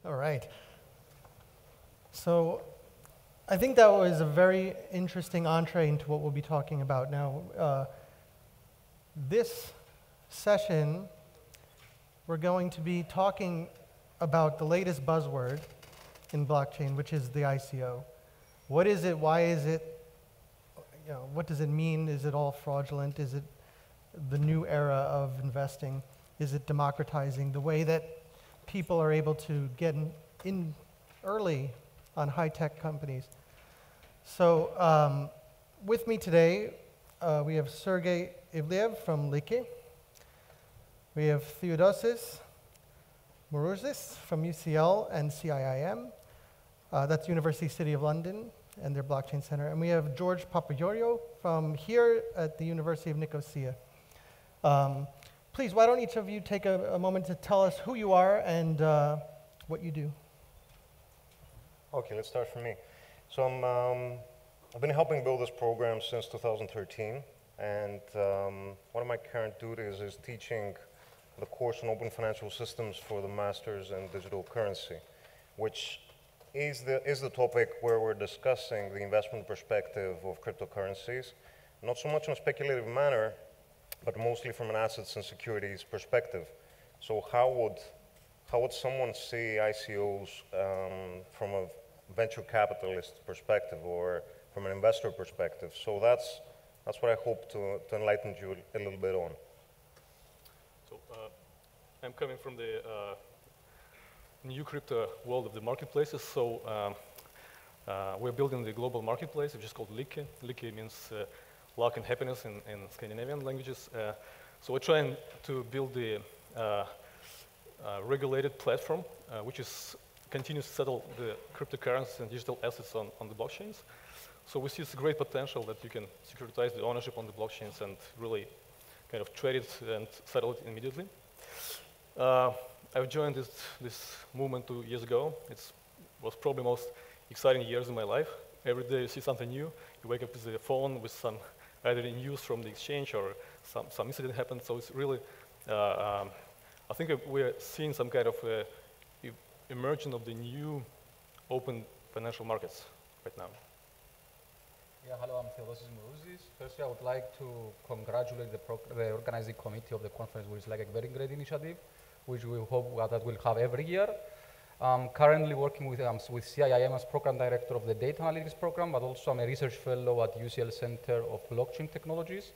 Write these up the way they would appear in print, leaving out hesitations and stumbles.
All right. So I think that was a very interesting entree into what we'll be talking about now. This session, we're going to be talking about the latest buzzword in blockchain, which is the ICO. What is it? Why is it? What does it mean? Is it all fraudulent? Is it the new era of investing? Is it democratizing the way that people are able to get in early on high-tech companies? So with me today, we have Sergey Ivliev from Like. We have Theodosis Mourousis from UCL and CIIM. That's University City of London and their blockchain center. And we have George Papayorio from here at the University of Nicosia. Please, why don't each of you take a moment to tell us who you are and what you do. Okay, let's start from me. So I've been helping build this program since 2013, and one of my current duties is teaching the course on open financial systems for the Masters in Digital Currency, which is the topic where we're discussing the investment perspective of cryptocurrencies, not so much in a speculative manner, but mostly from an assets and securities perspective. So how would someone see ICOs from a venture capitalist perspective or from an investor perspective? So that's what I hope to enlighten you a little bit on. So I'm coming from the new crypto world of the marketplaces. So we're building the global marketplace, which is called Like. Like means luck and happiness in Scandinavian languages. So we're trying to build the regulated platform, which continues to settle the cryptocurrencies and digital assets on the blockchains. So we see it's a great potential that you can securitize the ownership on the blockchains and really kind of trade it and settle it immediately. I've joined this movement 2 years ago. It was probably the most exciting years in my life. Every day you see something new. You wake up with a phone with some either news from the exchange or some incident happened. So it's really, I think we're seeing some kind of emergence of the new open financial markets right now. Yeah, hello, I'm Theodosis Mourousis. Firstly, I would like to congratulate the organizing committee of the conference, which is like a very great initiative, which we hope that we'll have every year. I'm currently working with CIIM as program director of the data analytics program, but also I'm a research fellow at UCL Center of Blockchain Technologies.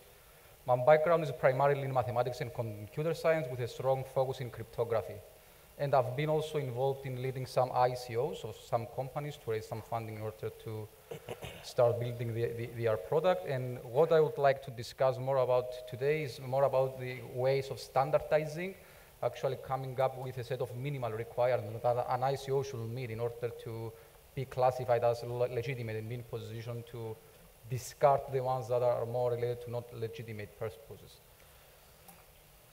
My background is primarily in mathematics and computer science with a strong focus in cryptography. And I've been also involved in leading some ICOs of some companies to raise some funding in order to start building their product. And what I would like to discuss more about today is more about the ways of standardizing, actually coming up with a set of minimal requirements that an ICO should meet in order to be classified as legitimate and be in position to discard the ones that are more related to not legitimate purposes.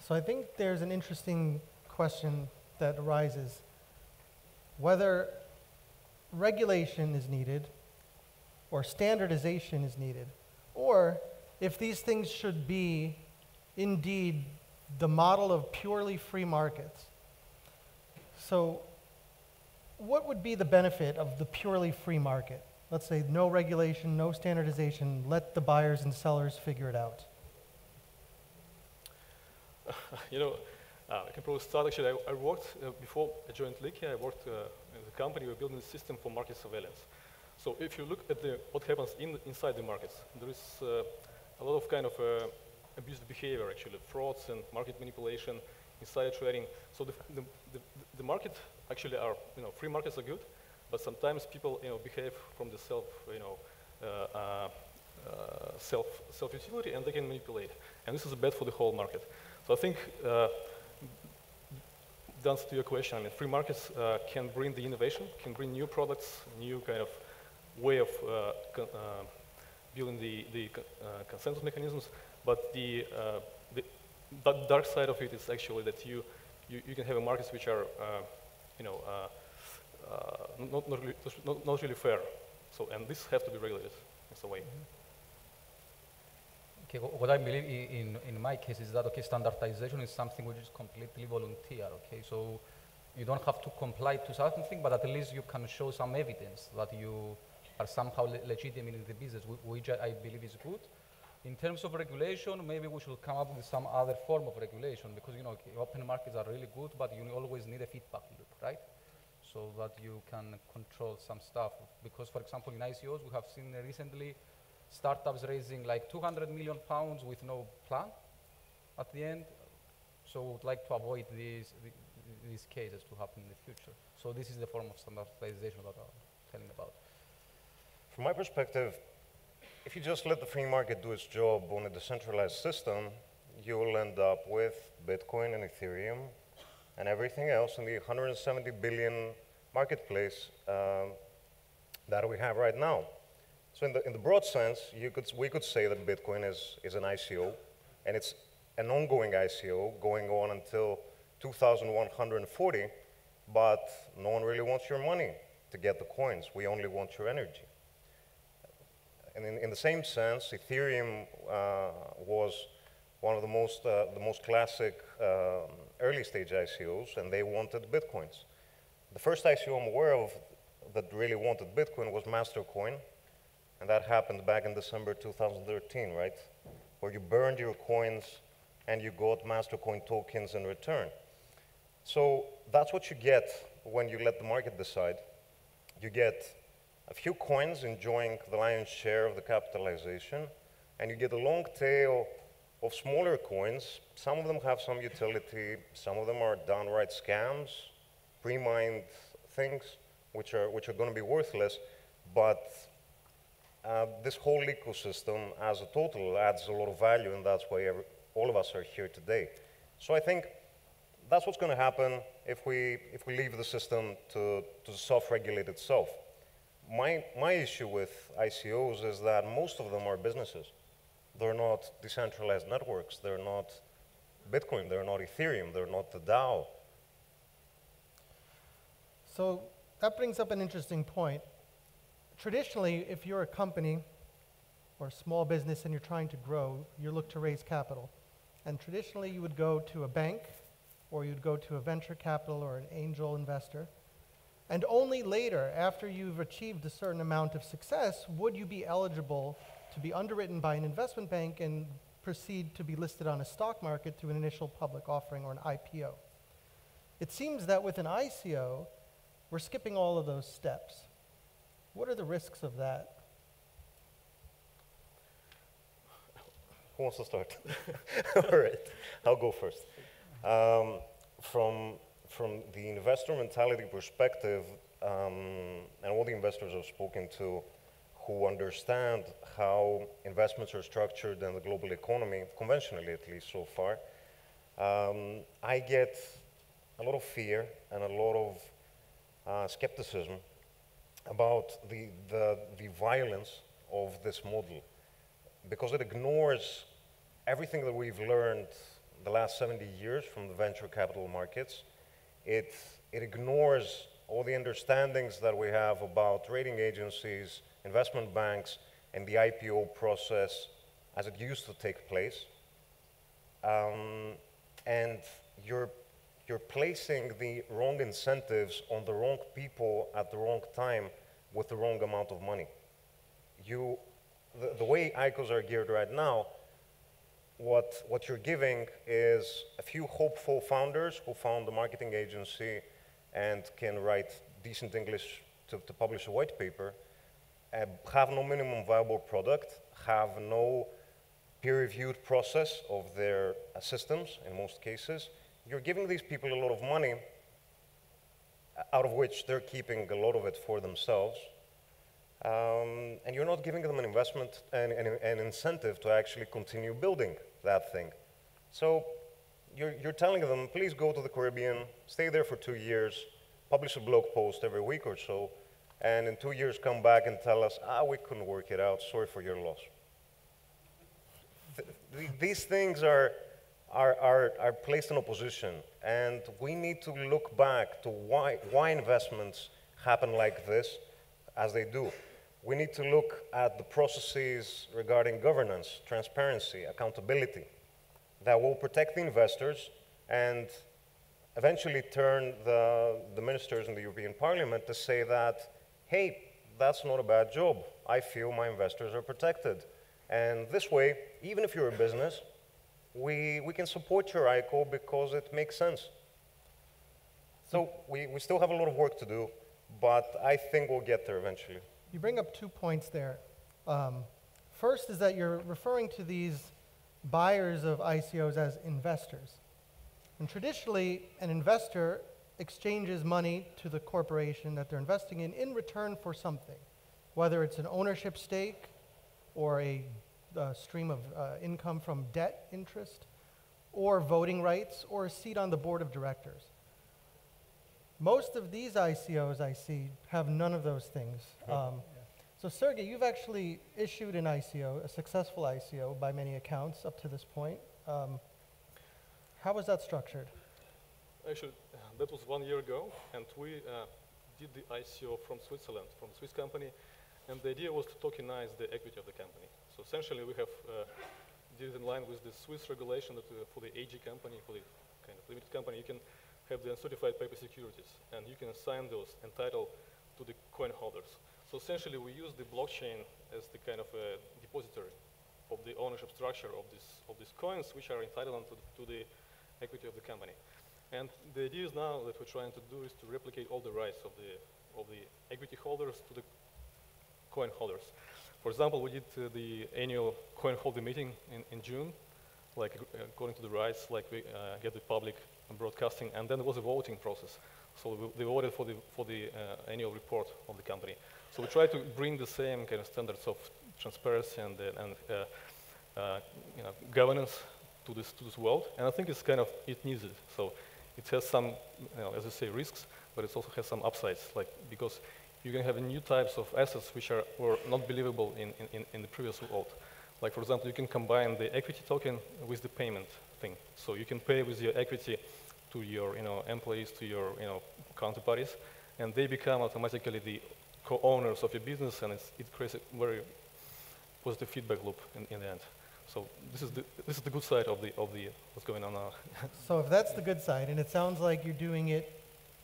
So I think there's an interesting question that arises, whether regulation is needed or standardization is needed, or if these things should be indeed the model of purely free markets. So what would be the benefit of the purely free market? Let's say no regulation, no standardization, let the buyers and sellers figure it out. I can probably start. Actually, I worked, before I joined Like, I worked in a company. We're building a system for market surveillance. So if you look at what happens inside the markets, there is a lot of kind of abusive behavior, actually, frauds and market manipulation, insider trading. So the market actually are, free markets are good, but sometimes people, behave from the self-utility, and they can manipulate. And this is bad for the whole market. So I think, the answer to your question, free markets can bring the innovation, can bring new products, new kind of way of building the consensus mechanisms. But the dark side of it is actually that you can have markets which are, not really fair. So, and this has to be regulated in some way. Okay, what I believe in my case is that, okay, standardization is something which is completely volunteer, okay? So You don't have to comply to something, but at least you can show some evidence that you are somehow legitimate in the business, which I believe is good. In terms of regulation, maybe we should come up with some other form of regulation because open markets are really good, but you always need a feedback loop, right? So that you can control some stuff. Because, for example, in ICOs, we have seen recently startups raising like 200 million pounds with no plan at the end. So we would like to avoid these cases to happen in the future. So this is the form of standardization that I'm telling about. From my perspective, if you just let the free market do its job on a decentralized system, you will end up with Bitcoin and Ethereum and everything else in the 170 billion marketplace that we have right now. So in the broad sense, we could say that Bitcoin is an ICO, and it's an ongoing ICO going on until 2140, but no one really wants your money to get the coins. We only want your energy. And in the same sense, Ethereum was one of the most classic early stage ICOs, and they wanted Bitcoins. The first ICO I'm aware of that really wanted Bitcoin was Mastercoin, and that happened back in December 2013, right? Where you burned your coins and you got Mastercoin tokens in return. So that's what you get when you let the market decide. You get a few coins enjoying the lion's share of the capitalization, and you get a long tail of smaller coins. Some of them have some utility, some of them are downright scams, pre-mined things, which are going to be worthless, but this whole ecosystem as a total adds a lot of value, and that's why all of us are here today. So I think that's what's going to happen if we leave the system to self-regulate itself. My issue with ICOs is that most of them are businesses. They're not decentralized networks. They're not Bitcoin. They're not Ethereum. They're not the DAO. So that brings up an interesting point. Traditionally, if you're a company or a small business and you're trying to grow, you look to raise capital. And traditionally, you would go to a bank, or you'd go to a venture capital or an angel investor. And only later, after you've achieved a certain amount of success, would you be eligible to be underwritten by an investment bank and proceed to be listed on a stock market through an initial public offering or an IPO. It seems that with an ICO, we're skipping all of those steps. What are the risks of that? Who wants to start? All right, I'll go first. From the investor mentality perspective, and all the investors I've spoken to who understand how investments are structured in the global economy, conventionally at least so far, I get a lot of fear and a lot of skepticism about the violence of this model, because it ignores everything that we've learned the last 70 years from the venture capital markets. It ignores all the understandings that we have about rating agencies, investment banks, and the IPO process as it used to take place. And you're placing the wrong incentives on the wrong people at the wrong time with the wrong amount of money. The way ICOs are geared right now, what you're giving is a few hopeful founders who found a marketing agency and can write decent English to publish a white paper, have no minimum viable product, have no peer-reviewed process of their systems in most cases. You're giving these people a lot of money, out of which they're keeping a lot of it for themselves. And you're not giving them an investment and an incentive to actually continue building that thing. So you're telling them, please go to the Caribbean, stay there for 2 years, publish a blog post every week or so, and in 2 years come back and tell us, we couldn't work it out, sorry for your loss. These things are placed in opposition, and we need to look back to why investments happen like this, as they do. We need to look at the processes regarding governance, transparency, accountability that will protect the investors and eventually turned the ministers in the European Parliament to say that, hey, that's not a bad job. I feel my investors are protected. And this way, even if you're a business, we can support your ICO because it makes sense. So we still have a lot of work to do, but I think we'll get there eventually. You bring up 2 points there. First is that you're referring to these buyers of ICOs as investors. And traditionally, an investor exchanges money to the corporation that they're investing in return for something, whether it's an ownership stake or a stream of income from debt interest, or voting rights, or a seat on the board of directors. Most of these ICOs I see have none of those things. So Sergey, you've actually issued an ICO, a successful ICO by many accounts up to this point. How was that structured? Actually, that was 1 year ago, and we did the ICO from Switzerland, from a Swiss company, and the idea was to tokenize the equity of the company. So essentially, we have did it in line with the Swiss regulation that for the AG company, for the kind of limited company, you can have the uncertified paper securities, and you can assign those and title to the coin holders. So essentially, we use the blockchain as the kind of a depository of the ownership structure of these coins, which are entitled to the equity of the company. And the idea is now that we're trying to do is to replicate all the rights of the equity holders to the coin holders. For example, we did the annual coin holder meeting in June, like according to the rights, like we get the public broadcasting, and then there was a voting process. So they voted for the annual report of the company. So we try to bring the same kind of standards of transparency and governance to this world, and I think it's kind of it needs it. So it has some, as I say, risks, but it also has some upsides, like because you can have new types of assets which were not believable in the previous world. Like, for example, you can combine the equity token with the payment thing. So you can pay with your equity to your employees, to your counterparties, and they become automatically the co-owners of your business, and it creates a very positive feedback loop in the end. So this is the good side of the what's going on now. So if that's the good side, and it sounds like you're doing it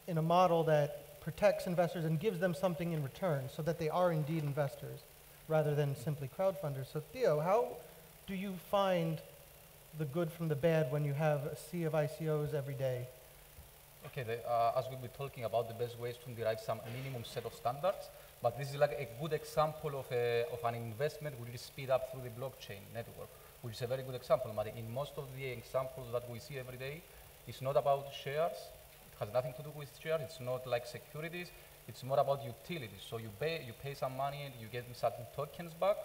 in a model that protects investors and gives them something in return so that they are indeed investors rather than simply crowdfunders. So Theo, how do you find the good from the bad when you have a sea of ICOs every day? Okay, as we'll be talking about the best ways to derive some minimum set of standards, but this is like a good example of an investment which is speed up through the blockchain network, which is a very good example. But in most of the examples that we see every day, it's not about shares. It has nothing to do with shares. It's not like securities. It's more about utilities. So you pay some money and you get certain tokens back.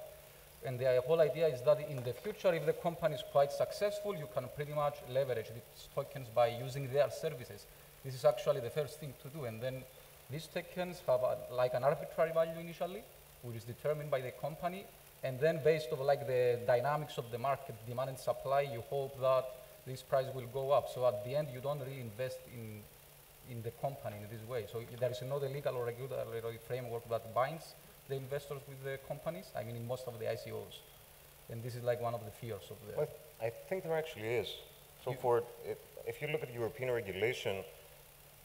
And the whole idea is that in the future, if the company is quite successful, you can pretty much leverage these tokens by using their services. This is actually the first thing to do. And then these tokens have like an arbitrary value initially, which is determined by the company. And then based on like the dynamics of the market, demand and supply, you hope that this price will go up. So at the end, you don't really invest in the company in this way. So there is no legal or regulatory framework that binds the investors with the companies, I mean in most of the ICOs. And this is like one of the fears of the... Well, I think there actually is. So if you look at European regulation,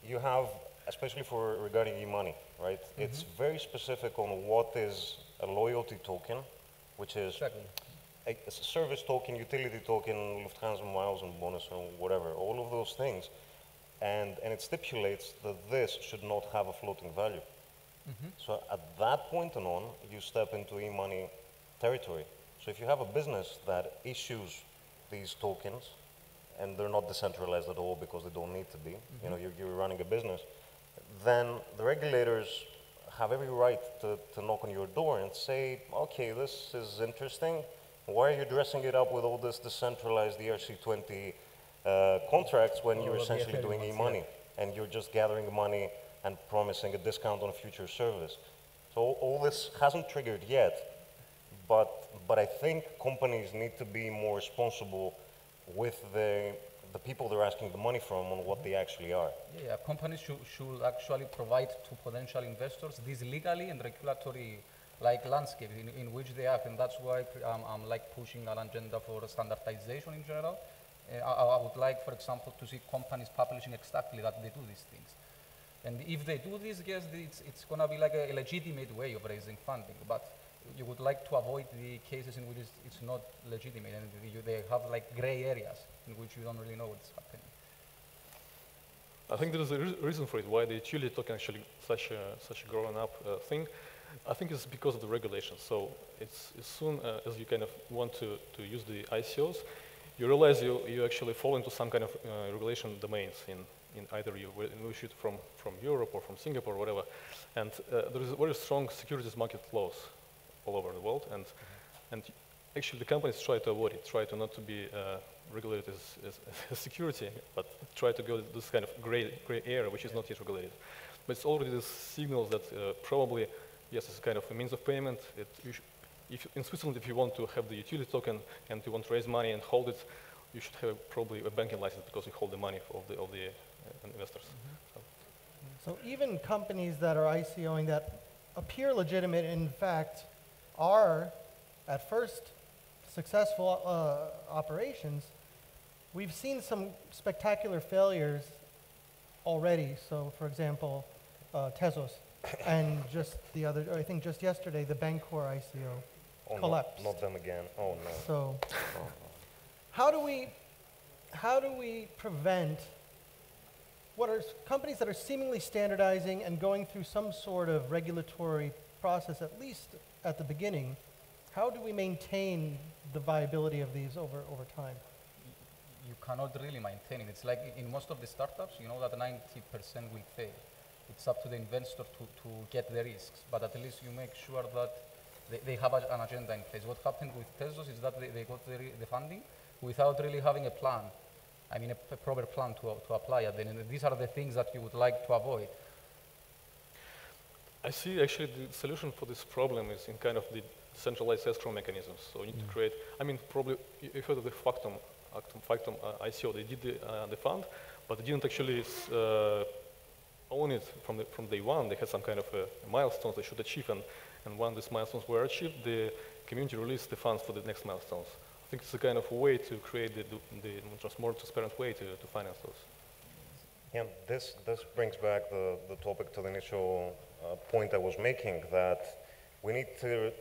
you have, especially regarding e-money, right? Mm-hmm. It's very specific on what is a loyalty token, which is a service token, utility token, Lufthansa miles and bonus or whatever, all of those things. And it stipulates that this should not have a floating value. Mm-hmm. So at that point on, you step into e-money territory. So if you have a business that issues these tokens, and they're not decentralized at all because they don't need to be, mm-hmm. You're running a business, then the regulators have every right to knock on your door and say, okay, this is interesting. Why are you dressing it up with all this decentralized ERC20 contracts when you're essentially doing e-money, and you're just gathering money and promising a discount on a future service? So all this hasn't triggered yet, but I think companies need to be more responsible with the people they're asking the money from on what they actually are. Yeah, companies should actually provide to potential investors this legally and regulatory landscape in which they act, and that's why I'm like pushing an agenda for standardization in general. I would like, for example, to see companies publishing exactly that they do these things. And if they do this, yes, it's going to be like a legitimate way of raising funding. But you would like to avoid the cases in which it's not legitimate and they have like gray areas in which you don't really know what's happening. I think there is a reason for it, why the utility token actually such a growing up thing. I think it's because of the regulations. So it's as soon as you kind of want to use the ICOs, you realize you actually fall into some kind of regulation domains in either you issued from Europe or from Singapore or whatever. And there is very strong securities market laws all over the world. And actually the companies try to avoid it, try to not to be regulated as security, but try to go this kind of gray area, which is not yet regulated. But it's already this signals that probably, yes, it's kind of a means of payment. If in Switzerland, if you want to have the utility token and you want to raise money and hold it, you should have probably a banking license because you hold the money of the investors. So even companies that are ICOing that appear legitimate, in fact, are at first successful operations, we've seen some spectacular failures already. So for example, Tezos, and I think just yesterday, the Bancor ICO collapsed. Not them again. Oh no. So how do we prevent what are companies that are seemingly standardizing and going through some sort of regulatory process, at least at the beginning? How do we maintain the viability of these over time? You cannot really maintain it. It's like in most of the startups, you know that 90% will fail. It's up to the investor to get the risks, but at least you make sure that they have an agenda in place. What happened with Tezos is that they got the funding without really having a plan. I mean, a proper plan to apply it. And these are the things that you would like to avoid. I see actually the solution for this problem is in kind of the centralized escrow mechanisms. So you need to create, I mean, probably you've heard of the Factum ICO. They did the fund, but they didn't actually own it from day one. They had some kind of milestones they should achieve, and when these milestones were achieved, the community released the funds for the next milestones. I think it's a kind of a way to create the more transparent way to finance those. Yeah, this brings back the topic to the initial point I was making, that we need to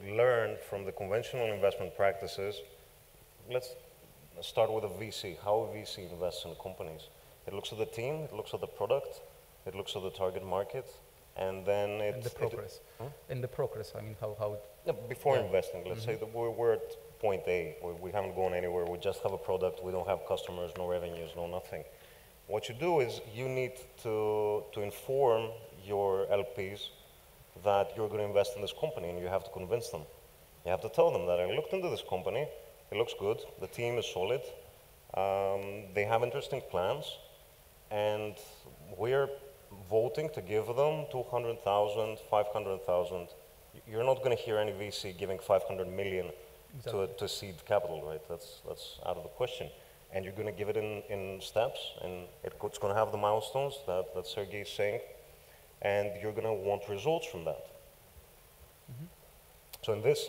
learn from the conventional investment practices. Let's start with a VC, how a VC invests in companies. It looks at the team, it looks at the product, it looks at the target market, and then and the progress. And the progress, I mean, how it... Yeah, before investing, let's say that we're at point A, we haven't gone anywhere, we just have a product, we don't have customers, no revenues, no nothing. What you do is you need to inform your LPs that you're going to invest in this company, and you have to convince them. You have to tell them that I looked into this company, it looks good, the team is solid, they have interesting plans, and we're voting to give them 200,000, 500,000. You're not going to hear any VC giving 500 million to seed capital, right? That's out of the question. And you're going to give it in steps, and it's going to have the milestones that Sergey is saying, and you're going to want results from that. So in this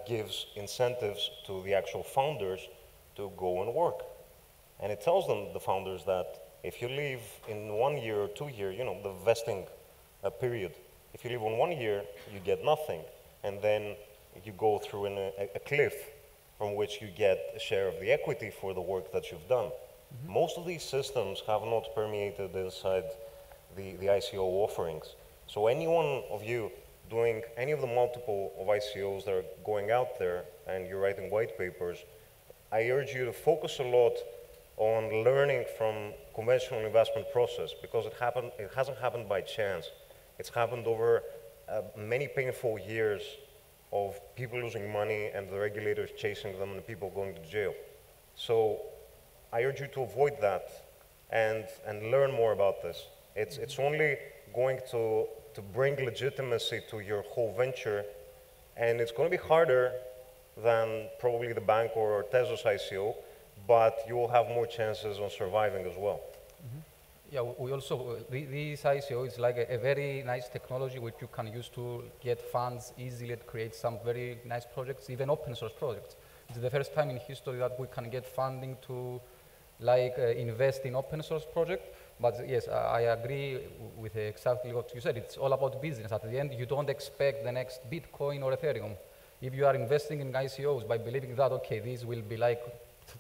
gives incentives to the actual founders to go and work. And it tells them, the founders, that if you leave in 1 year or 2 years, you know, the vesting period, if you leave on 1 year, you get nothing. And then you go through a cliff from which you get a share of the equity for the work that you've done. Most of these systems have not permeated inside the ICO offerings. So any one of you doing any of the multiple of ICOs that are going out there and you're writing white papers, I urge you to focus a lot on learning from conventional investment process, because it hasn't happened by chance. It's happened over many painful years of people losing money and the regulators chasing them and people going to jail. So I urge you to avoid that and learn more about this. It's only going to bring legitimacy to your whole venture, and it's going to be harder than probably the bank or Tezos ICO, but you will have more chances on surviving as well. Yeah, we also, this ICO is like a very nice technology which you can use to get funds easily, to create some very nice projects, even open source projects. It's the first time in history that we can get funding to like invest in open source project. But yes, I agree with exactly what you said. It's all about business. At the end, you don't expect the next Bitcoin or Ethereum. If you are investing in ICOs by believing that, okay, these will be like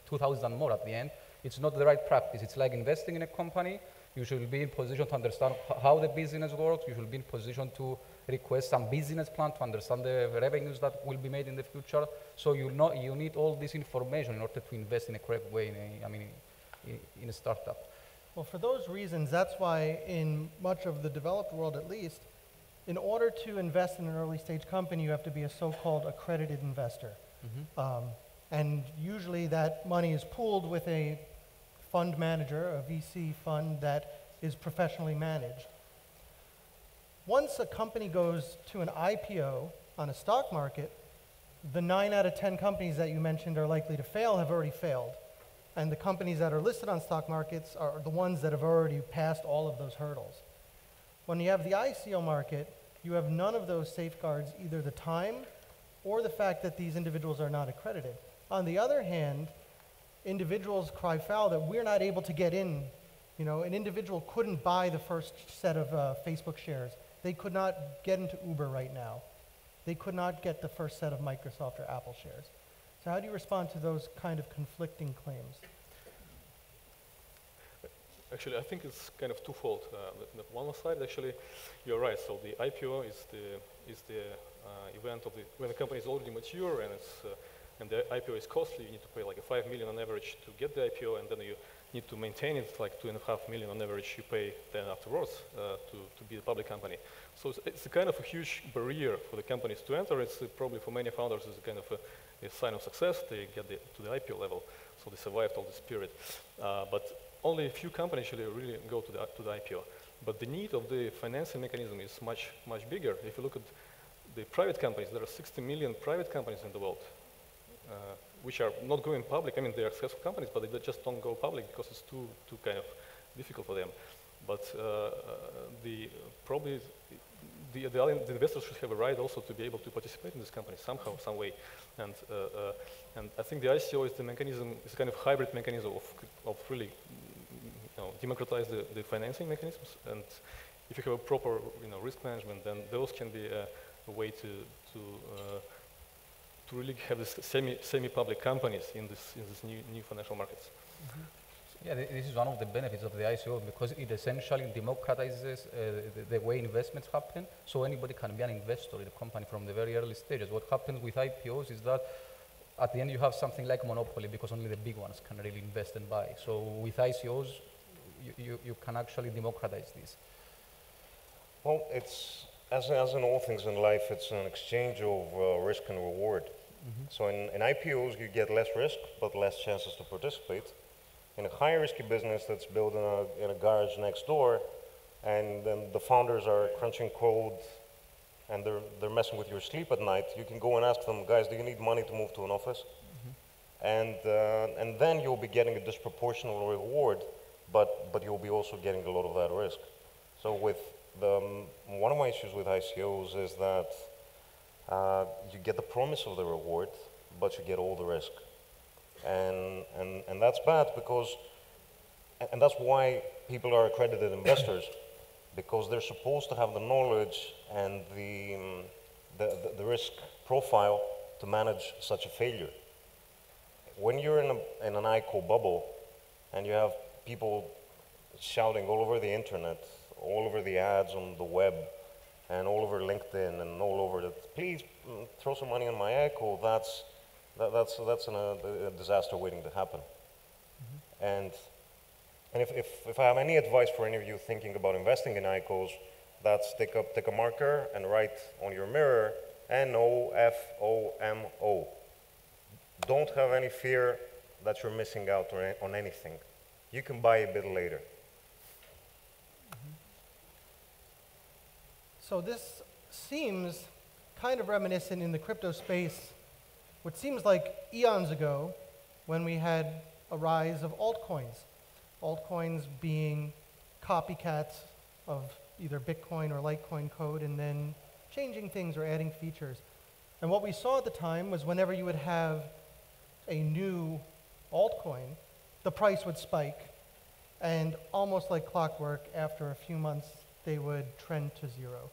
2,000 more at the end, it's not the right practice. It's like investing in a company. You should be in position to understand how the business works. You should be in position to request some business plan to understand the revenues that will be made in the future. So you need all this information in order to invest in a correct way in a startup. Well, for those reasons, that's why in much of the developed world at least, in order to invest in an early stage company, you have to be a so-called accredited investor. And usually that money is pooled with a fund manager, a VC fund that is professionally managed. Once a company goes to an IPO on a stock market, the 9 out of 10 companies that you mentioned are likely to fail have already failed. And the companies that are listed on stock markets are the ones that have already passed all of those hurdles. When you have the ICO market, you have none of those safeguards, either the time or the fact that these individuals are not accredited. On the other hand, individuals cry foul that we're not able to get in. You know, an individual couldn't buy the first set of Facebook shares. They could not get into Uber right now. They could not get the first set of Microsoft or Apple shares. So how do you respond to those kind of conflicting claims? Actually, I think it's kind of twofold. The one side, actually, you're right. So the IPO is the event of when the company is already mature and the IPO is costly. You need to pay like a 5 million on average to get the IPO, and then you need to maintain it like 2.5 million on average you pay then afterwards to be a public company. So it's a kind of a huge barrier for the companies to enter. It's probably for many founders is a kind of a sign of success. They get to the IPO level, so they survived all this period. But only a few companies actually really go to the IPO. But the need of the financing mechanism is much bigger. If you look at the private companies, there are 60 million private companies in the world, which are not going public. I mean, they are successful companies, but they just don't go public because it's too kind of difficult for them. But probably the investors should have a right also to be able to participate in this company somehow, some way. And I think the ICO is the mechanism, is a kind of hybrid mechanism of really democratize the financing mechanisms. And if you have a proper risk management, then those can be a way to really have this semi-public companies in this new financial markets. Yeah, this is one of the benefits of the ICO because it essentially democratizes the way investments happen, so anybody can be an investor in a company from the very early stages. What happens with IPOs is that at the end you have something like monopoly because only the big ones can really invest and buy. So with ICOs, you can actually democratize this. Well, it's, as in all things in life, it's an exchange of risk and reward. So in IPOs, you get less risk, but less chances to participate. In a high risky business that's built in a garage next door, and then the founders are crunching code and they're messing with your sleep at night, you can go and ask them, guys, do you need money to move to an office? And then you'll be getting a disproportional reward, but you'll be also getting a lot of that risk. So with one of my issues with ICOs is that you get the promise of the reward, but you get all the risk. And that's bad because, and that's why people are accredited investors, because they're supposed to have the knowledge and the risk profile to manage such a failure. When you're in an ICO bubble and you have people shouting all over the internet, all over the ads on the web, and all over LinkedIn and all over that, please throw some money on my ICO, that's a disaster waiting to happen. And if I have any advice for any of you thinking about investing in ICOs, that's take a marker and write on your mirror NOFOMO. Don't have any fear that you're missing out on anything. You can buy a bit later. So this seems kind of reminiscent in the crypto space, what seems like eons ago when we had a rise of altcoins. Altcoins being copycats of either Bitcoin or Litecoin code and then changing things or adding features. And what we saw at the time was whenever you would have a new altcoin, the price would spike, and almost like clockwork, after a few months, they would trend to zero.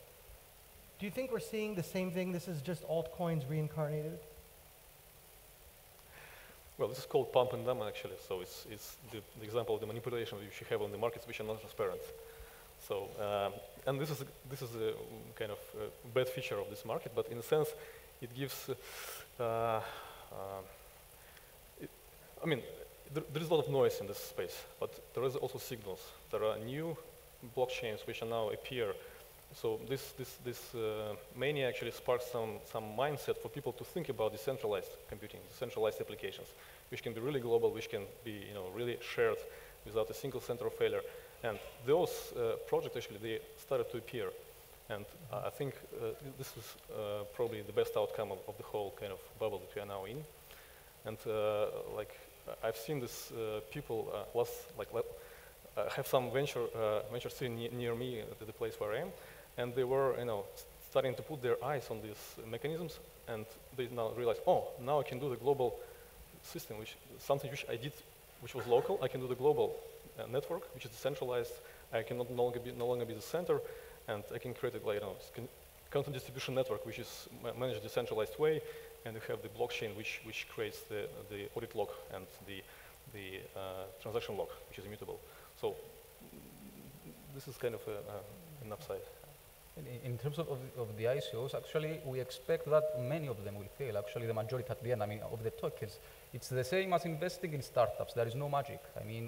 Do you think we're seeing the same thing? This is just altcoins reincarnated? Well, this is called pump and dump, actually. So it's the example of the manipulation which you have on the markets which are not transparent. So, and this is a kind of bad feature of this market, but in a sense, it gives, I mean, there is a lot of noise in this space, but there is also signals. There are new blockchains which are now appear. So this mania actually sparks some mindset for people to think about decentralized computing, decentralized applications, which can be really global, which can be really shared without a single center of failure. And those projects actually, they started to appear. And I think this is probably the best outcome of the whole kind of bubble that we are now in. And like I've seen this people have some venture scene near me at the place where I am, and they were starting to put their eyes on these mechanisms, and they now realize, oh, now I can do the global system, something which I did, which was local. I can do the global network, which is decentralized. I can no longer be the center, and I can create a content distribution network, which is managed decentralized way, and you have the blockchain, which creates the audit log and the transaction log, which is immutable. So this is kind of an upside. In terms of the ICOs, actually, we expect that many of them will fail. Actually, the majority at the end, of the tokens. It's the same as investing in startups. There is no magic.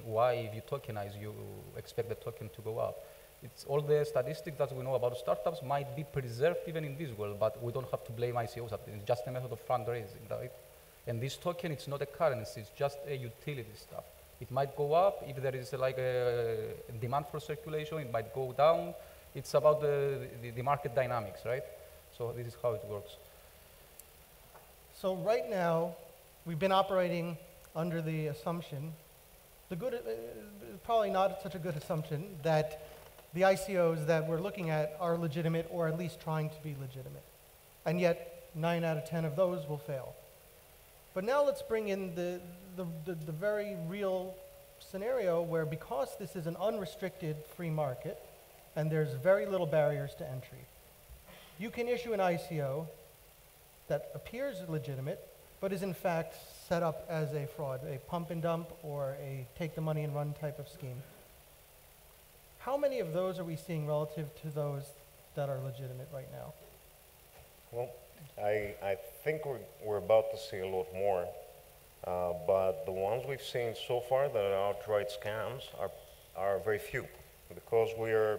Why, if you tokenize, you expect the token to go up? It's all the statistics that we know about startups might be preserved even in this world, but we don't have to blame ICOs. It's just a method of fundraising, right? And this token, it's not a currency. It's just a utility stuff. It might go up if there is like a demand for circulation. It might go down. It's about the market dynamics, right? So this is how it works. So right now, we've been operating under the assumption, probably not such a good assumption, that the ICOs that we're looking at are legitimate, or at least trying to be legitimate. And yet, 9 out of 10 of those will fail. But now let's bring in the very real scenario where, because this is an unrestricted free market, and there's very little barriers to entry, you can issue an ICO that appears legitimate, but is in fact set up as a fraud, a pump and dump, or a take the money and run type of scheme. How many of those are we seeing relative to those that are legitimate right now? Well, I think we're about to see a lot more, but the ones we've seen so far that are outright scams are very few, because we're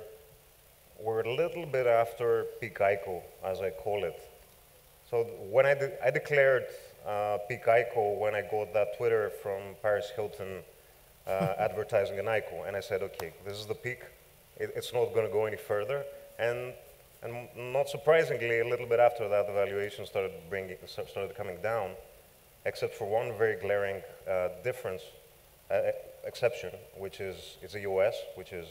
a little bit after peak ICO, as I call it. So when I declared peak ICO when I got that Twitter from Paris Hilton advertising an ICO, and I said, okay, this is the peak. It's not going to go any further. And not surprisingly, a little bit after that, the valuation started coming down, except for one very glaring exception, which is the US, which is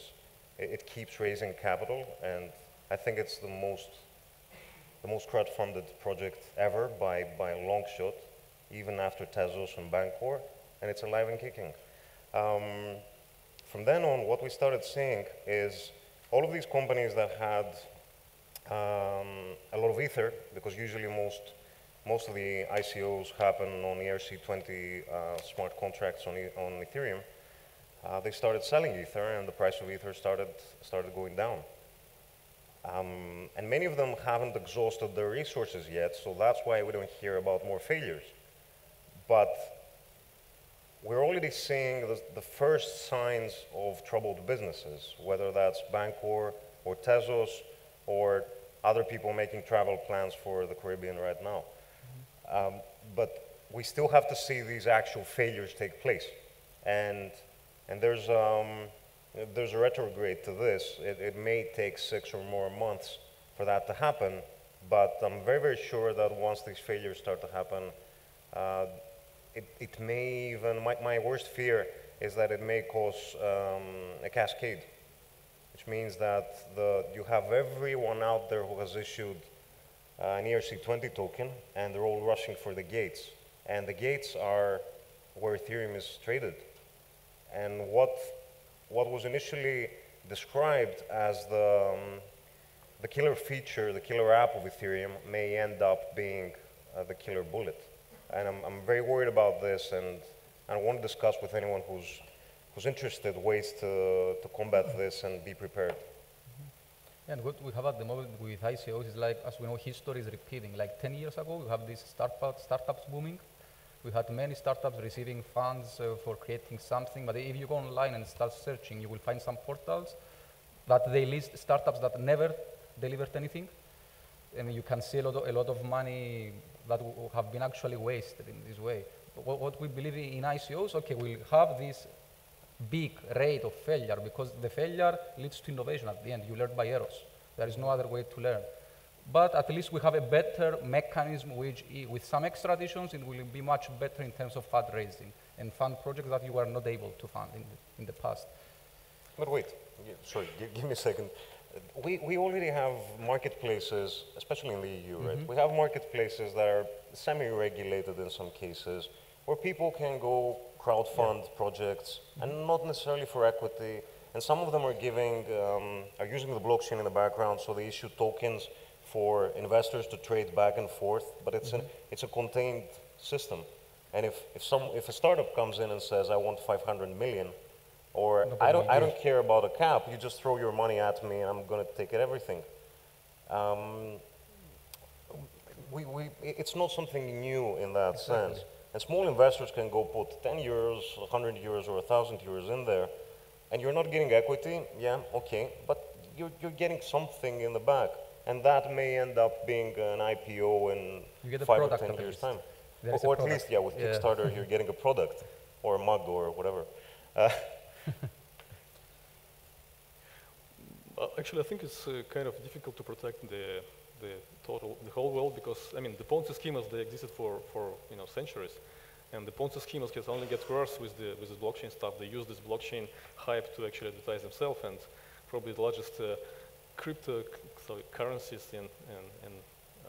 it keeps raising capital, and I think it's the most crowd-funded project ever by a long shot, even after Tezos and Bancor, and it's alive and kicking. From then on, what we started seeing is all of these companies that had a lot of Ether, because usually most of the ICOs happen on ERC20 smart contracts on Ethereum. They started selling Ether, and the price of Ether started going down. And many of them haven't exhausted their resources yet, so that's why we don't hear about more failures. But we're already seeing the first signs of troubled businesses, whether that's Bancor or Tezos or other people making travel plans for the Caribbean right now. But we still have to see these actual failures take place. And there's a retrograde to this. It may take 6 or more months for that to happen, but I'm very, very sure that once these failures start to happen, it may even, my worst fear is that it may cause a cascade, which means that you have everyone out there who has issued an ERC20 token, and they're all rushing for the gates. and the gates are where Ethereum is traded. And what was initially described as the killer feature, the killer app of Ethereum may end up being the killer bullet. And I'm very worried about this, and I want to discuss with anyone who's interested ways to combat this and be prepared. And what we have at the moment with ICOs is like, as we know, history is repeating. Like 10 years ago, we have these startups booming. We had many startups receiving funds for creating something, but if you go online and start searching, you will find some portals that they list startups that never delivered anything. And you can see a lot of money that have been actually wasted in this way. What we believe in ICOs, okay, we'll have this big rate of failure because the failure leads to innovation at the end. You learn by errors. There is no other way to learn. But at least we have a better mechanism which, with some extra additions, it will be much better in terms of fundraising and fund projects that you were not able to fund in the past. But wait, sorry, give me a second. We already have marketplaces, especially in the EU, right? We have marketplaces that are semi-regulated in some cases, where people can go crowdfund projects, and not necessarily for equity. And some of them are are using the blockchain in the background, so they issue tokens for investors to trade back and forth. But it's a contained system. And if a startup comes in and says, I want 500 million, or I don't care about a cap, you just throw your money at me and I'm going to take everything. It's not something new in that sense. And small investors can go put 10 euros, 100 euros, or 1,000 euros in there, and you're not getting equity, yeah, okay, but you're getting something in the back, and that may end up being an IPO in 5 or 10 years' time. Or at least, yeah, with Kickstarter, you're getting a product, or a mug, or whatever. Actually, I think it's kind of difficult to protect the whole world, because I mean the Ponzi schemes, they existed for centuries, and the Ponzi schemes can only get worse with this blockchain stuff. They use this blockchain hype to actually advertise themselves, and probably the largest cryptocurrencies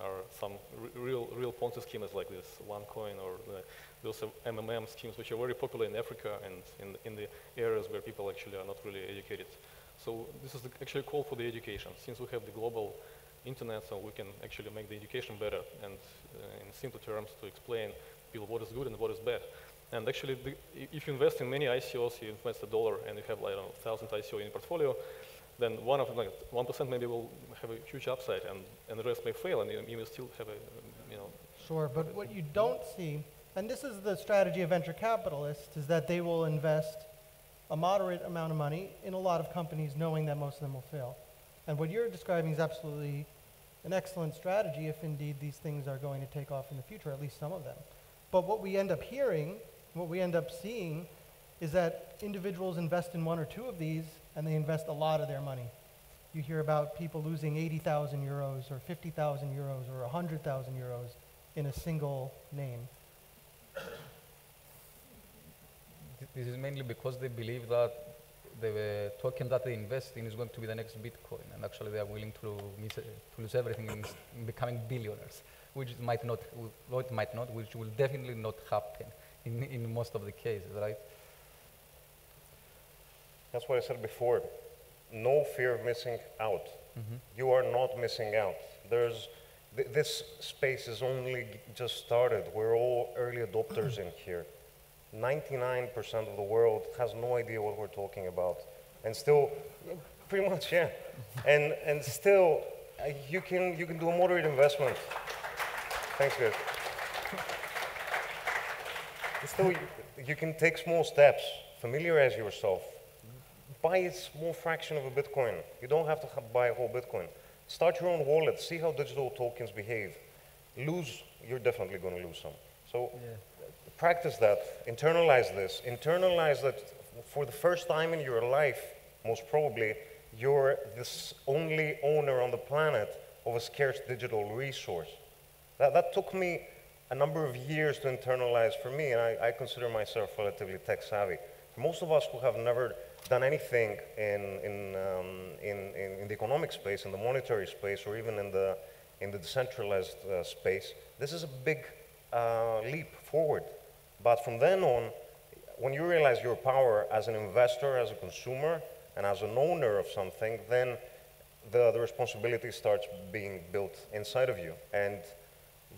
are some real Ponzi schemes like this OneCoin, or those MMM schemes, which are very popular in Africa and in the areas where people actually are not really educated. So this is actually a call for the education. Since we have the global internet, so we can actually make the education better, and in simple terms to explain people what is good and what is bad. And actually, if you invest in many ICOs, you invest $1 and you have, like, I don't know, 1,000 ICO in your portfolio, then 1% maybe will have a huge upside, and the rest may fail, and you will still have a, Sure, but what you don't see, and this is the strategy of venture capitalists, is that they will invest a moderate amount of money in a lot of companies knowing that most of them will fail. And what you're describing is absolutely an excellent strategy if indeed these things are going to take off in the future, at least some of them. But what we end up hearing, what we end up seeing, is that individuals invest in one or two of these and they invest a lot of their money. You hear about people losing 80,000 euros or 50,000 euros or 100,000 euros in a single name. This is mainly because they believe that the token that they invest in is going to be the next Bitcoin, and actually they are willing to lose everything in becoming billionaires, which might not, which will definitely not happen in most of the cases, right? That's what I said before. No fear of missing out. You are not missing out. This space is only just started. We're all early adopters in here. 99% of the world has no idea what we're talking about. And still, pretty much, yeah. And still, you can do a moderate investment. Thanks, guys. And still, you can take small steps, familiarize yourself. Buy a small fraction of a Bitcoin. You don't have to buy a whole Bitcoin. Start your own wallet, see how digital tokens behave. You're definitely going to lose some. So practice that, internalize this. Internalize that for the first time in your life, most probably, you're this only owner on the planet of a scarce digital resource. That took me a number of years to internalize for me, and I consider myself relatively tech savvy. For most of us who have never done anything in the economic space, in the monetary space, or even in the decentralized space, this is a big leap forward. But from then on, when you realize your power as an investor, as a consumer, and as an owner of something, then the responsibility starts being built inside of you. And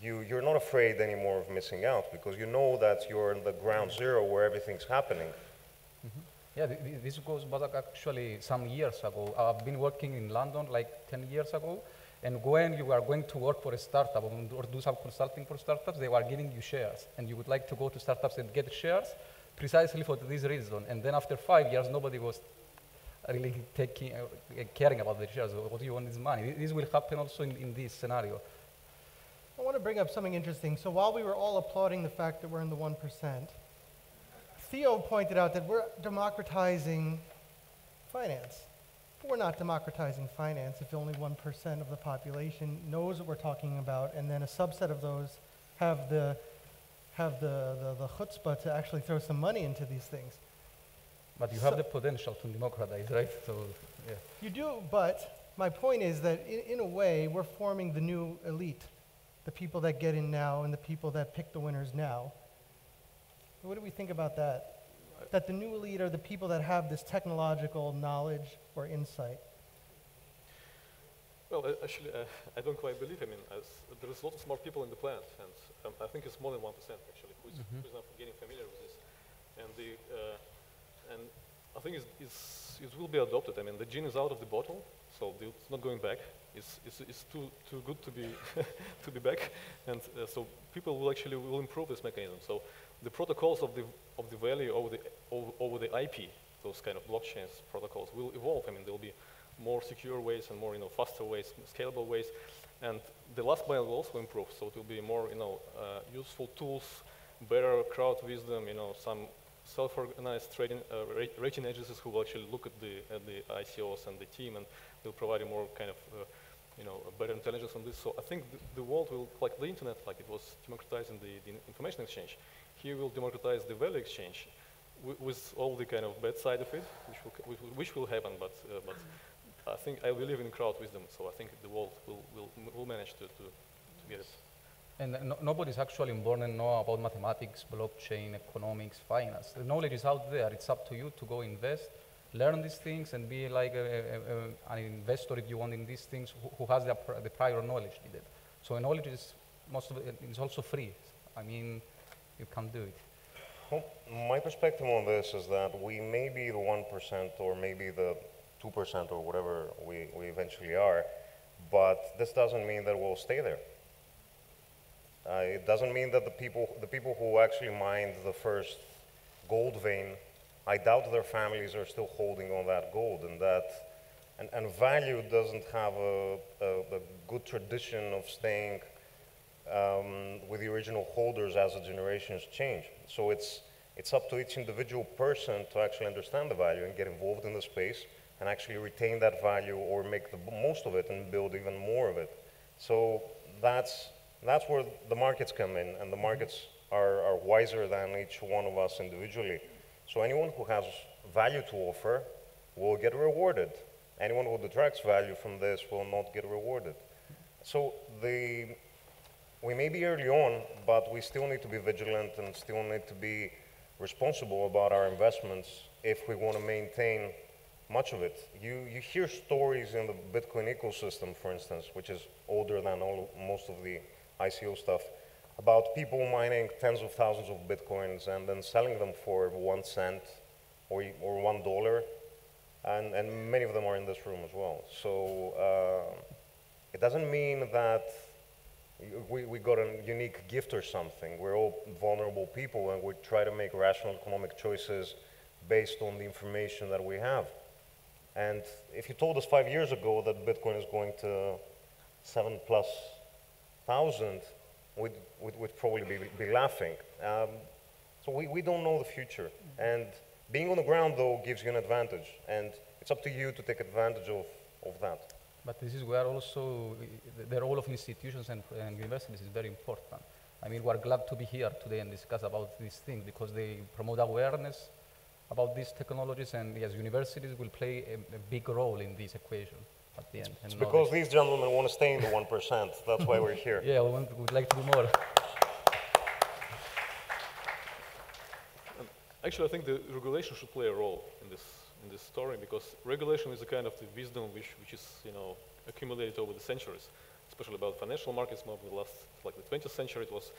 you're not afraid anymore of missing out because you know that you're in the ground zero where everything's happening. Yeah, this goes back actually some years ago. I've been working in London like 10 years ago, and when you are going to work for a startup or do some consulting for startups, they were giving you shares, and you would like to go to startups and get shares precisely for this reason. And then after 5 years, nobody was really caring about the shares. What do you want is money. This will happen also in this scenario. I want to bring up something interesting. So while we were all applauding the fact that we're in the 1%, Theo pointed out that we're democratizing finance. But we're not democratizing finance if only 1% of the population knows what we're talking about, and then a subset of those have the chutzpah to actually throw some money into these things. But you have the potential to democratize, right? So, yeah. You do, but my point is that in a way, we're forming the new elite, the people that get in now and the people that pick the winners now. What do we think about that? That the new elite are the people that have this technological knowledge or insight. Well, actually, I don't quite believe. I mean, there is lots of smart people in the planet, and I think it's more than 1% actually who's not getting familiar with this. And I think it will be adopted. I mean, the gene is out of the bottle, so it's not going back. It's too good to be to be back, and so people will improve this mechanism. So the protocols of the value over the IP, those kind of blockchains protocols will evolve. I mean, there will be more secure ways and more faster ways, scalable ways, and the last mile will also improve. So it will be more useful tools, better crowd wisdom, some self-organized rating agencies who will actually look at the ICOs and the team, and will provide a more kind of a better intelligence on this. So I think the world will, like the internet, like it was democratizing the information exchange, here we'll democratize the value exchange with all the kind of bad side of it, which will happen. But I believe in crowd wisdom, so I think the world will manage to get it. And nobody's actually born and know about mathematics, blockchain, economics, finance. The knowledge is out there. It's up to you to go invest, learn these things, and be like an investor if you want in these things who has the prior knowledge needed. So knowledge is most of it is also free. I mean, you can do it. Well, my perspective on this is that we may be the 1% or maybe the 2% or whatever we eventually are, but this doesn't mean that we'll stay there. It doesn't mean that the people who actually mined the first gold vein, I doubt their families are still holding on that gold, and value doesn't have a good tradition of staying with the original holders as the generations change. So it's up to each individual person to actually understand the value and get involved in the space and actually retain that value or make the most of it and build even more of it. So that's where the markets come in, and the markets are wiser than each one of us individually. So anyone who has value to offer will get rewarded. Anyone who detracts value from this will not get rewarded. So we may be early on, but we still need to be vigilant and still need to be responsible about our investments if we want to maintain much of it. You hear stories in the Bitcoin ecosystem, for instance, which is older than most of the ICO stuff, about people mining tens of thousands of Bitcoins and then selling them for 1 cent or $1, and many of them are in this room as well. So it doesn't mean that we got a unique gift or something. We're all vulnerable people, and we try to make rational economic choices based on the information that we have. And if you told us 5 years ago that Bitcoin is going to 7,000+, we'd probably be laughing. So we don't know the future. And being on the ground, though, gives you an advantage. And it's up to you to take advantage of that. But this is where also the role of institutions and universities is very important. I mean, we're glad to be here today and discuss about these things because they promote awareness about these technologies, and yes, universities will play a big role in this equation at the end. It's because these gentlemen want to stay in the 1%. That's why we're here. Yeah, we'd like to do more. actually, I think the regulation should play a role in this story, because regulation is a kind of the wisdom which is accumulated over the centuries, especially about financial markets. More in the last, like the 20th century, it was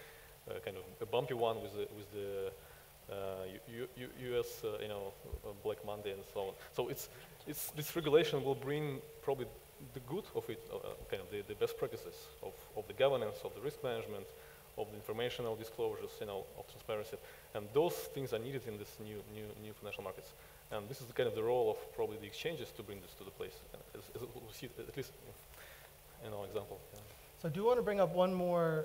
kind of a bumpy one with the U.S. Black Monday and so on. So this regulation will bring probably the good of it, kind of the best practices of the governance, of the risk management, of the informational disclosures, of transparency, and those things are needed in this new financial markets. And this is kind of the role of probably the exchanges to bring this to the place, as we see it, at least in our example. Yeah. So I do want to bring up one more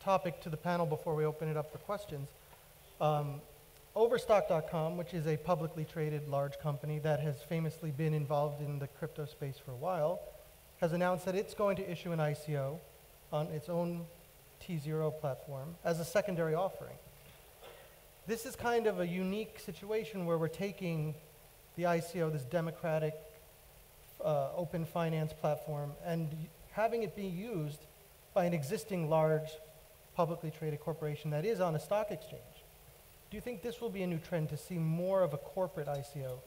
topic to the panel before we open it up for questions. Overstock.com, which is a publicly traded large company that has famously been involved in the crypto space for a while, has announced that it's going to issue an ICO on its own T0 platform as a secondary offering. This is kind of a unique situation where we're taking the ICO, this democratic open finance platform, and having it be used by an existing large publicly traded corporation that is on a stock exchange. Do you think this will be a new trend to see more of a corporate ICO?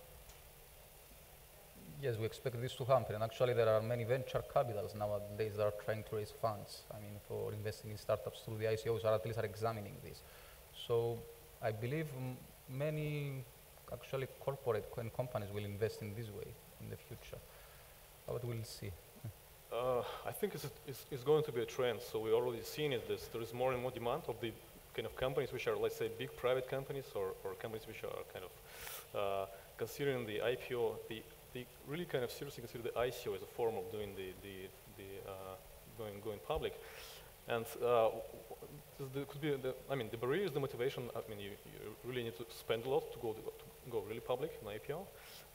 Yes, we expect this to happen. And actually, there are many venture capitals nowadays that are trying to raise funds. I mean, for investing in startups through the ICOs, or at least are examining this. So I believe many actually corporate companies will invest in this way in the future. But we'll see. I think it's going to be a trend. So we're already seeing it. There is more and more demand of the kind of companies which are, let's say, big private companies, or companies which are kind of considering the IPO. They really kind of seriously consider the ICO as a form of doing going public. And could be the barrier is the motivation. I mean, you really need to spend a lot to go really public in IPO.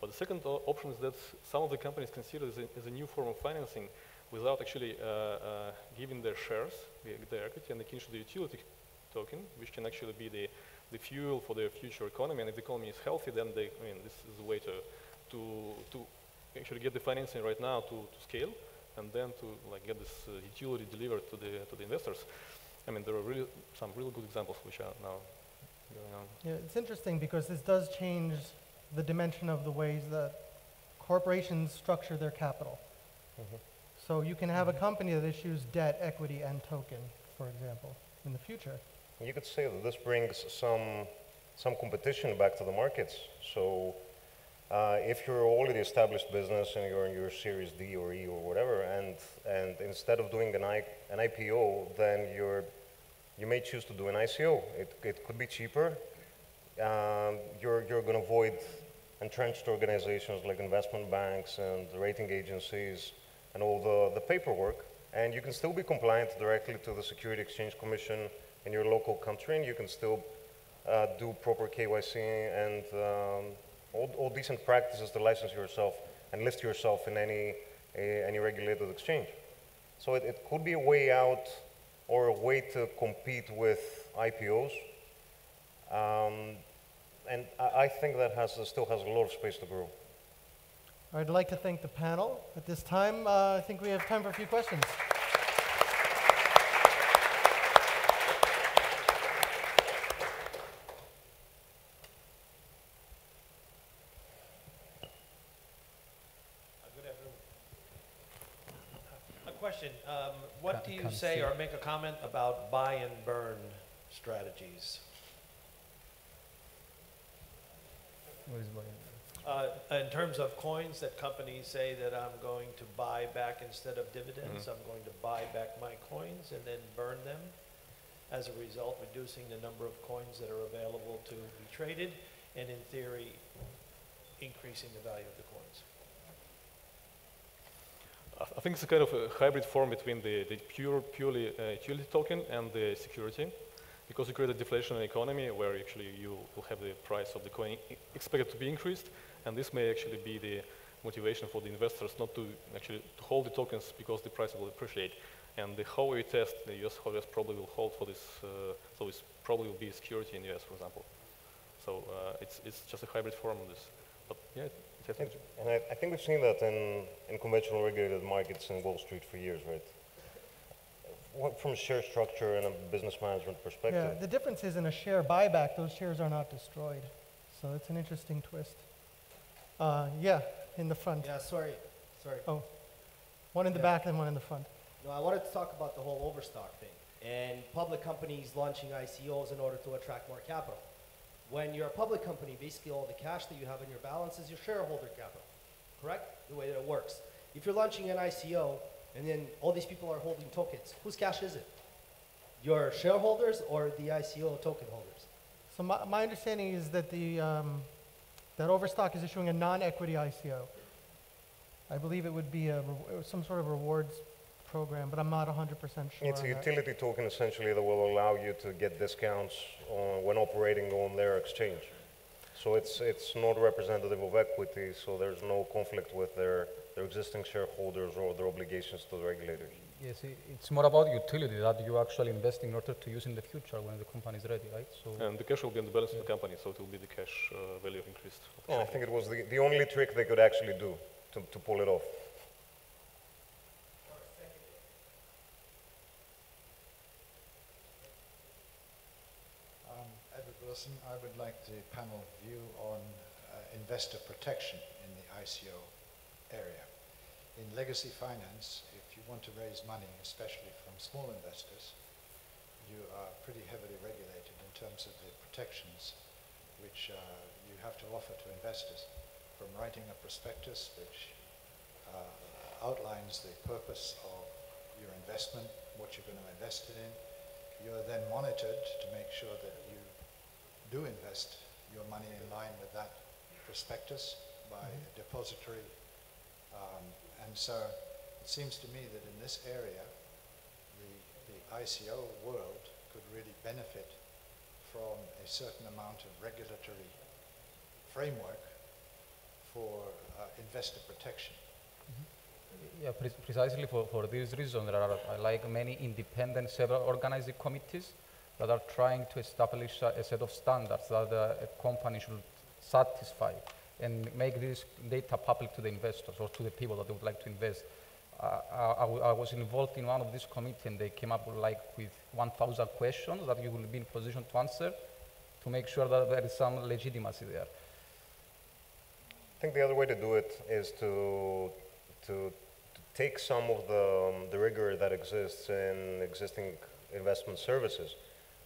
But the second option is that some of the companies consider it as a new form of financing without actually giving their shares, their equity, and they can issue the utility token, which can actually be the fuel for their future economy. And if the economy is healthy, then this is a way to actually get the financing right now to scale, and then to get this utility delivered to the investors. I mean, there are really some really good examples which are now going on. Yeah, it's interesting because this does change the dimension of the ways that corporations structure their capital. Mm-hmm. So you can have a company that issues debt, equity, and token, for example, in the future. You could say that this brings some competition back to the markets. So if you're already established business and you're in your Series D or E or whatever, and instead of doing an IPO, then you may choose to do an ICO. It could be cheaper. You're going to avoid entrenched organizations like investment banks and rating agencies and all the paperwork, and you can still be compliant directly to the Security Exchange Commission in your local country, and you can still do proper KYC and all decent practices to license yourself and list yourself in any regulated exchange. So it could be a way out or a way to compete with IPOs. And I think that still has a lot of space to grow. I'd like to thank the panel. At this time, I think we have time for a few questions. Question. What do you say or make a comment about buy and burn strategies? What is buy In terms of coins that companies say that I'm going to buy back instead of dividends, I'm going to buy back my coins and then burn them, as a result reducing the number of coins that are available to be traded, and in theory increasing the value of the coins? I think it's a kind of a hybrid form between the purely utility token and the security, because you create a deflationary economy where actually you will have the price of the coin expected to be increased, and this may actually be the motivation for the investors not to actually hold the tokens because the price will appreciate. And the Huawei test, the US Huawei probably will hold for this, so it probably will be security in the US, for example. So it's just a hybrid form of this. But yeah, and I think we've seen that in conventional regulated markets in Wall Street for years, right? Well, from a share structure and a business management Yeah, perspective. the difference is in a share buyback, those shares are not destroyed. So it's an interesting twist. Yeah, in the front. Yeah, sorry. Oh, one in the Yeah. back and one in the front. No, I wanted to talk about the whole overstock thing and public companies launching ICOs in order to attract more capital. When you're a public company, basically all the cash that you have in your balance is your shareholder capital, correct? The way that it works. If you're launching an ICO and then all these people are holding tokens, whose cash is it? Your shareholders or the ICO token holders? So my understanding is that that Overstock is issuing a non-equity ICO. I believe it would be some sort of rewards program, but I'm not 100% sure. It's a on that. utility token essentially that will allow you to get discounts when operating on their exchange. So it's not representative of equity, so there's no conflict with their existing shareholders or their obligations to the regulators. Yes, it's more about utility that you actually invest in order to use in the future when the company is ready, right? So And the cash will be in the balance of the company, so it will be the cash value increased. Yeah, I think it was the only trick they could actually do to pull it off. Edward Wilson, I would like the panel view on investor protection in the ICO area. In legacy finance, if you want to raise money, especially from small investors, you are pretty heavily regulated in terms of the protections which you have to offer to investors, from writing a prospectus which outlines the purpose of your investment, what you're going to invest it in. You are then monitored to make sure that you do invest your money in line with that prospectus by a depository. And so it seems to me that in this area, the ICO world could really benefit from a certain amount of regulatory framework for investor protection. yeah, precisely for this reason, there are like many independent self-organizing committees that are trying to establish a set of standards that a company should satisfy and make this data public to the investors or to the people that they would like to invest. I was involved in one of these committees and they came up with 1,000 questions that you will be in position to answer to make sure that there is some legitimacy there. I think the other way to do it is to take some of the rigor that exists in existing investment services.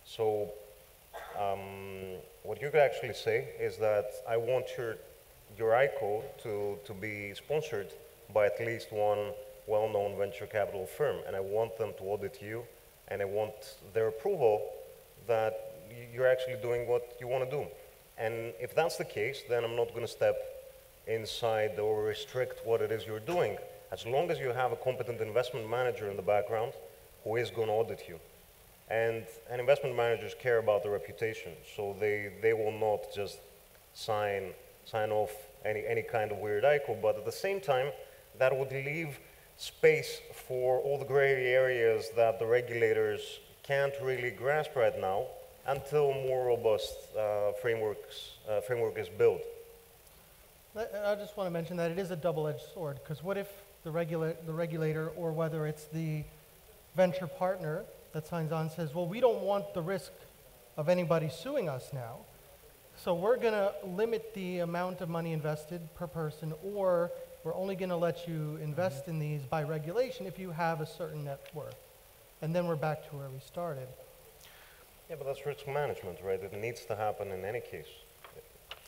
So what you could actually say is that I want your ICO to be sponsored by at least one well-known venture capital firm, and I want them to audit you, and I want their approval that you're actually doing what you want to do. And if that's the case, then I'm not going to step inside or restrict what it is you're doing, as long as you have a competent investment manager in the background who is going to audit you. And investment managers care about their reputation, so they will not just sign off any kind of weird ICO, but at the same time, that would leave space for all the gray areas that the regulators can't really grasp right now until more robust framework is built. I just want to mention that it is a double-edged sword, because what if the regulator, or whether it's the venture partner that signs on, says, well, we don't want the risk of anybody suing us now, so we're going to limit the amount of money invested per person, or we're only going to let you invest in these by regulation if you have a certain net worth. And then we're back to where we started. Yeah, but that's risk management, right? It needs to happen in any case,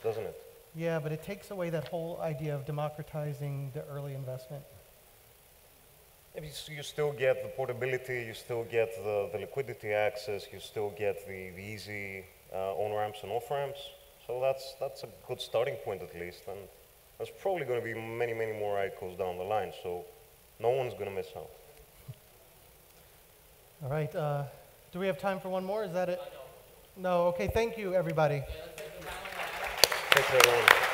doesn't it? Yeah, but it takes away that whole idea of democratizing the early investment. You still get the portability, you still get the liquidity access, you still get the easy on-ramps and off-ramps. So that's a good starting point at least. And there's probably going to be many, many more ICOs down the line, so no one's going to miss out. All right, do we have time for one more? Is that it? No, okay, thank you, everybody. Thanks, everyone.